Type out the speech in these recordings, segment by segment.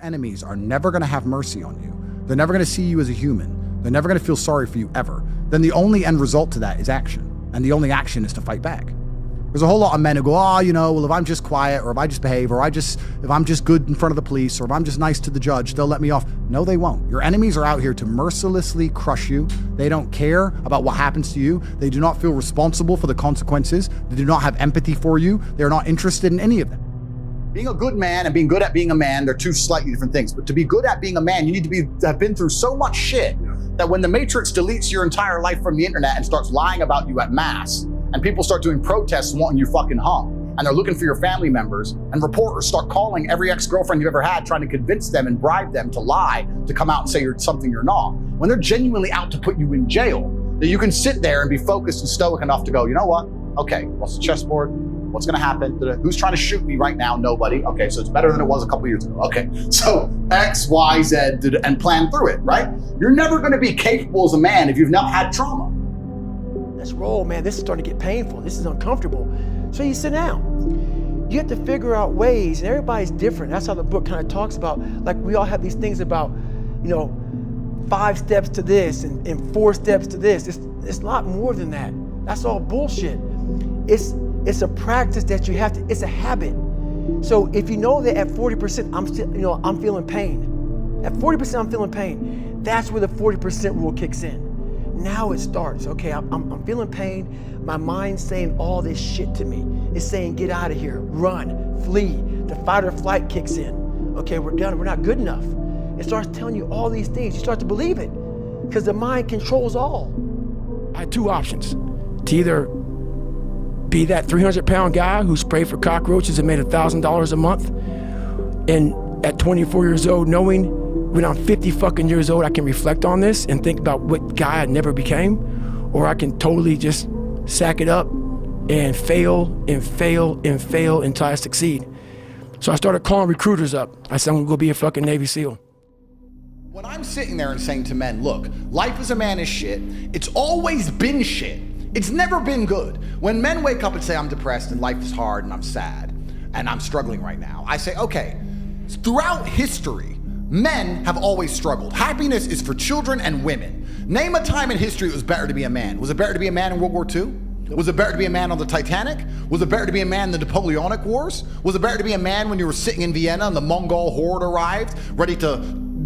enemies are never going to have mercy on you. They're never going to see you as a human. They're never going to feel sorry for you ever. Then the only end result to that is action. And the only action is to fight back. There's a whole lot of men who go, well, if I'm just quiet, or if I just behave, or if I'm just good in front of the police, or if I'm just nice to the judge, they'll let me off. No, they won't. Your enemies are out here to mercilessly crush you. They don't care about what happens to you. They do not feel responsible for the consequences. They do not have empathy for you. They're not interested in any of them. Being a good man and being good at being a man, they're two slightly different things. But to be good at being a man, you need to have been through so much shit that when the Matrix deletes your entire life from the internet and starts lying about you at mass, and people start doing protests wanting you fucking hung, and they're looking for your family members, and reporters start calling every ex-girlfriend you've ever had, trying to convince them and bribe them to lie, to come out and say you're something you're not. When they're genuinely out to put you in jail, that you can sit there and be focused and stoic enough to go, you know what? Okay, what's the chessboard? What's gonna happen? Who's trying to shoot me right now? Nobody. Okay, so it's better than it was a couple years ago. Okay, so X, Y, Z, and plan through it, right? You're never gonna be capable as a man if you've not had trauma. Let's roll, man. This is starting to get painful. This is uncomfortable. So you sit down. You have to figure out ways, and everybody's different. That's how the book kind of talks about, like we all have these things about, 5 steps to this and 4 steps to this. It's a lot more than that. That's all bullshit. It's a practice that you have to, it's a habit. So if you know that at 40%, I'm feeling pain. At 40%, I'm feeling pain. That's where the 40% rule kicks in. Now it starts. Okay, I'm feeling pain. My mind's saying all this shit to me. It's saying, get out of here, run, flee. The fight or flight kicks in. Okay, we're done, we're not good enough. It starts telling you all these things. You start to believe it because the mind controls all. I had 2 options. To either be that 300-pound guy who sprayed for cockroaches and made $1,000 a month, and at 24 years old, knowing when I'm 50 fucking years old, I can reflect on this and think about what guy I never became, or I can totally just sack it up and fail and fail and fail until I succeed. So I started calling recruiters up. I said, I'm gonna go be a fucking Navy SEAL. When I'm sitting there and saying to men, look, life as a man is shit. It's always been shit. It's never been good. When men wake up and say, I'm depressed and life is hard and I'm sad and I'm struggling right now, I say, okay, throughout history, men have always struggled. Happiness is for children and women. Name a time in history it was better to be a man. Was it better to be a man in World War II? Was it better to be a man on the Titanic? Was it better to be a man in the Napoleonic Wars? Was it better to be a man when you were sitting in Vienna and the Mongol horde arrived, ready to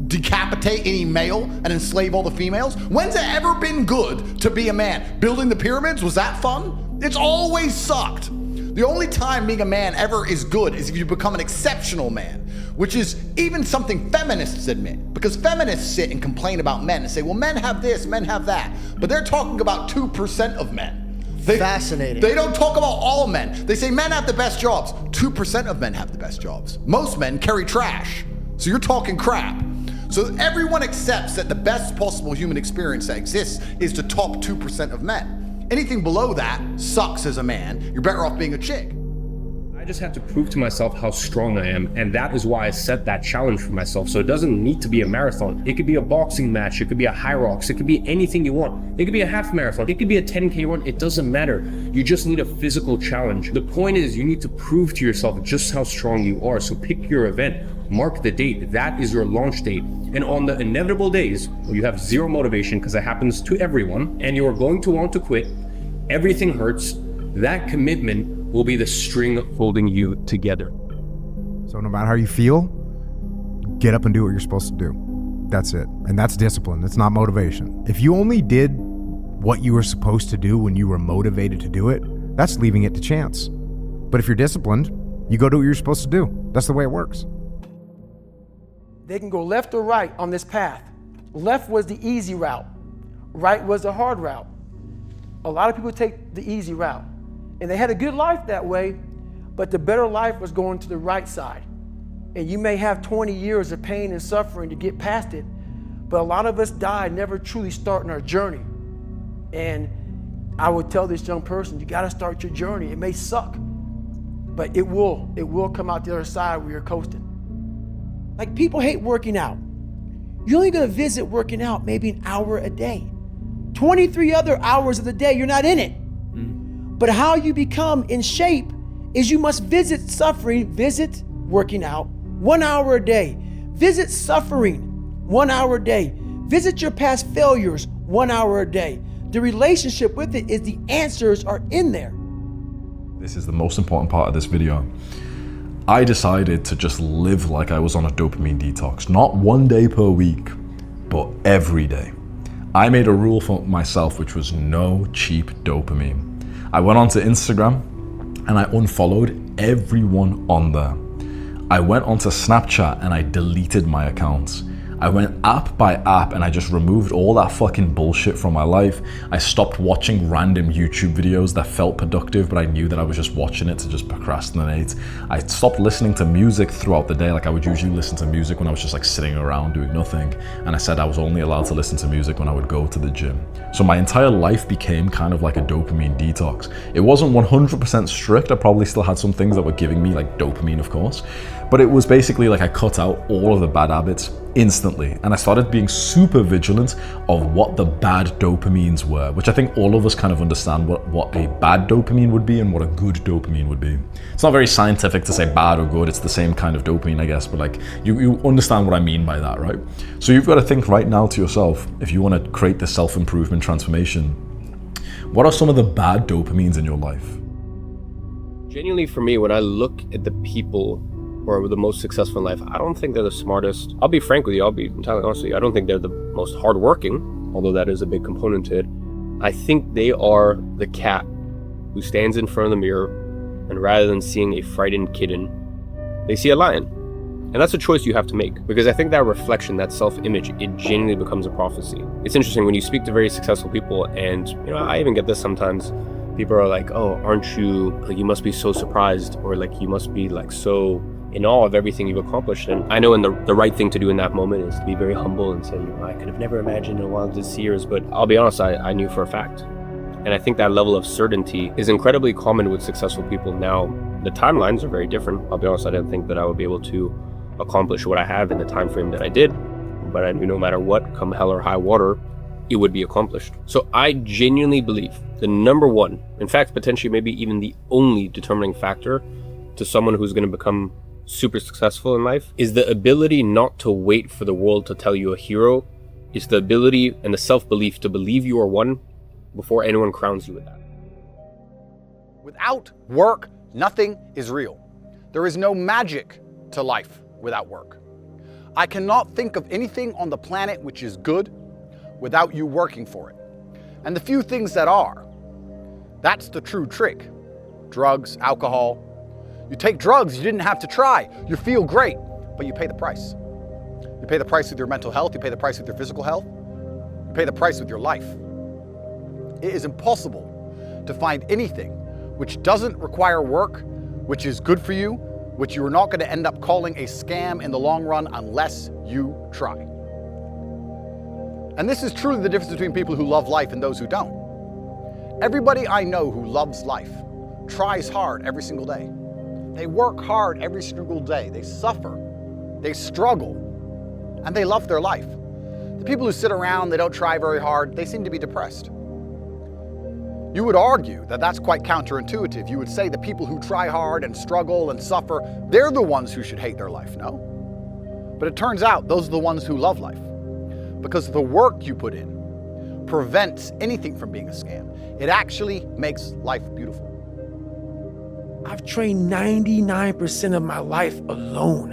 decapitate any male and enslave all the females? When's it ever been good to be a man? Building the pyramids, was that fun? It's always sucked. The only time being a man ever is good is if you become an exceptional man, which is even something feminists admit, because feminists sit and complain about men and say, well, men have this, men have that, but they're talking about 2% of men. Fascinating. They don't talk about all men. They say men have the best jobs. 2% of men have the best jobs. Most men carry trash. So you're talking crap. So everyone accepts that the best possible human experience that exists is the top 2% of men. Anything below that sucks as a man. You're better off being a chick. I just have to prove to myself how strong I am, and that is why I set that challenge for myself. So it doesn't need to be a marathon. It could be a boxing match, it could be a high rocks, it could be anything you want. It could be a half marathon, it could be a 10K run, it doesn't matter. You just need a physical challenge. The point is you need to prove to yourself just how strong you are. So pick your event, mark the date, that is your launch date. And on the inevitable days where you have zero motivation, because it happens to everyone, and you're going to want to quit, everything hurts, that commitment will be the string holding you together. So no matter how you feel, get up and do what you're supposed to do. That's it. And that's discipline. It's not motivation. If you only did what you were supposed to do when you were motivated to do it, that's leaving it to chance. But if you're disciplined, you go do what you're supposed to do. That's the way it works. They can go left or right on this path. Left was the easy route. Right was the hard route. A lot of people take the easy route. And they had a good life that way, but the better life was going to the right side. And you may have 20 years of pain and suffering to get past it, but a lot of us die never truly starting our journey. And I would tell this young person, you gotta start your journey. It may suck, but it will come out the other side where you're coasting. Like, people hate working out. You're only gonna visit working out maybe an hour a day. 23 other hours of the day, you're not in it. But how you become in shape is you must visit suffering, visit working out 1 hour a day, Visit suffering 1 hour a day. Visit your past failures 1 hour a day. The relationship with it is the answers are in there. This is the most important part of this video. I decided to just live like I was on a dopamine detox, not 1 day per week, but every day. I made a rule for myself, which was no cheap dopamine. I went onto Instagram and I unfollowed everyone on there. I went onto Snapchat and I deleted my accounts. I went app by app and I just removed all that fucking bullshit from my life. I stopped watching random YouTube videos that felt productive, but I knew that I was just watching it to just procrastinate. I stopped listening to music throughout the day. Like I would usually listen to music when I was just like sitting around doing nothing. And I said I was only allowed to listen to music when I would go to the gym. So my entire life became kind of like a dopamine detox. It wasn't 100% strict. I probably still had some things that were giving me like dopamine, of course. But it was basically like I cut out all of the bad habits instantly. And I started being super vigilant of what the bad dopamines were, which I think all of us kind of understand what a bad dopamine would be and what a good dopamine would be. It's not very scientific to say bad or good. It's the same kind of dopamine, I guess, but like you understand what I mean by that, right? So you've got to think right now to yourself, if you want to create this self-improvement transformation, what are some of the bad dopamines in your life? Genuinely for me, when I look at the people who are the most successful in life, I don't think they're the smartest. I'll be frank with you, I'll be entirely honest with you. I don't think they're the most hardworking, although that is a big component to it. I think they are the cat who stands in front of the mirror and rather than seeing a frightened kitten, they see a lion. And that's a choice you have to make, because I think that reflection, that self-image, it genuinely becomes a prophecy. It's interesting when you speak to very successful people, and I even get this sometimes. People are like, oh, aren't you, like, you must be so surprised, or like you must be like so in awe of everything you've accomplished. And I know the right thing to do in that moment is to be very humble and say, I could have never imagined in a wildest years, but I'll be honest, I knew for a fact. And I think that level of certainty is incredibly common with successful people. Now, the timelines are very different. I'll be honest, I didn't think that I would be able to accomplish what I have in the time frame that I did, but I knew no matter what, come hell or high water, it would be accomplished. So I genuinely believe the number one, in fact, potentially maybe even the only determining factor to someone who's going to become super successful in life is the ability not to wait for the world to tell you a hero. It's the ability and the self-belief to believe you are one before anyone crowns you with that. Without work, nothing is real. There is no magic to life without work. I cannot think of anything on the planet which is good without you working for it. And the few things that are, that's the true trick. Drugs, alcohol. You take drugs, you didn't have to try. You feel great, but you pay the price. You pay the price with your mental health, you pay the price with your physical health, you pay the price with your life. It is impossible to find anything which doesn't require work, which is good for you, which you are not going to end up calling a scam in the long run unless you try. And this is truly the difference between people who love life and those who don't. Everybody I know who loves life tries hard every single day. They work hard every single day. They suffer, they struggle, and they love their life. The people who sit around, they don't try very hard, they seem to be depressed. You would argue that that's quite counterintuitive. You would say the people who try hard and struggle and suffer, they're the ones who should hate their life, no? But it turns out those are the ones who love life, because the work you put in prevents anything from being a scam. It actually makes life beautiful. I've trained 99% of my life alone.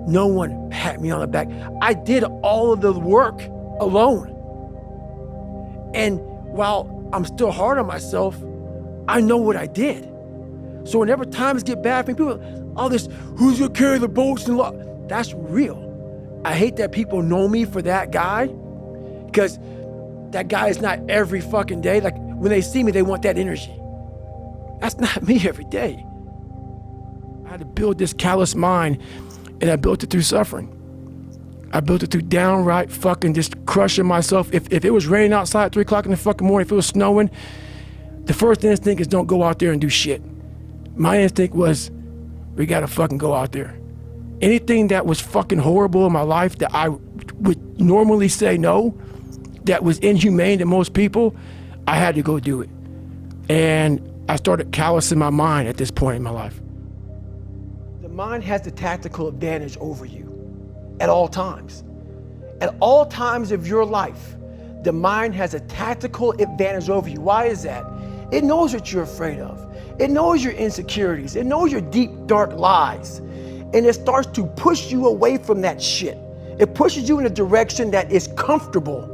No one pat me on the back. I did all of the work alone. And while I'm still hard on myself, I know what I did. So whenever times get bad for me, people, all this, who's gonna carry the boats and law? That's real. I hate that people know me for that guy, because that guy is not every fucking day. Like when they see me, they want that energy. That's not me every day. I had to build this callous mind, and I built it through suffering. I built it through downright fucking just crushing myself. If it was raining outside at 3 o'clock in the fucking morning, if it was snowing, the first instinct is don't go out there and do shit. My instinct was, we gotta fucking go out there. Anything that was fucking horrible in my life that I would normally say no, that was inhumane to most people, I had to go do it. And I started callousing my mind at this point in my life. The mind has the tactical advantage over you. at all times. At all times of your life, the mind has a tactical advantage over you. Why is that? It knows what you're afraid of. It knows your insecurities. It knows your deep, dark lies. And it starts to push you away from that shit. It pushes you in a direction that is comfortable.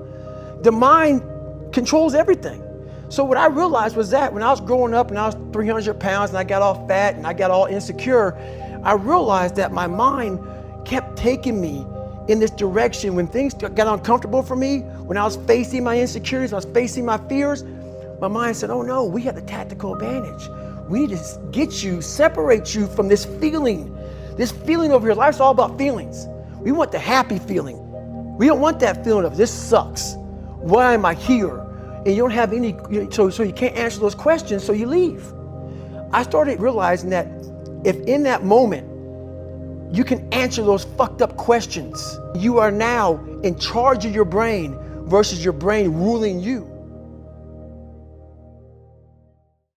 The mind controls everything. So what I realized was that when I was growing up and I was 300 pounds and I got all fat and I got all insecure, I realized that my mind kept taking me in this direction. When things got uncomfortable for me, when I was facing my insecurities, I was facing my fears, my mind said, oh no, we have the tactical advantage. We need to get you, separate you from this feeling over your life. It's all about feelings. We want the happy feeling. We don't want that feeling of this sucks. Why am I here? And you don't have any, so you can't answer those questions, so you leave. I started realizing that if in that moment, you can answer those fucked up questions, you are now in charge of your brain versus your brain ruling you.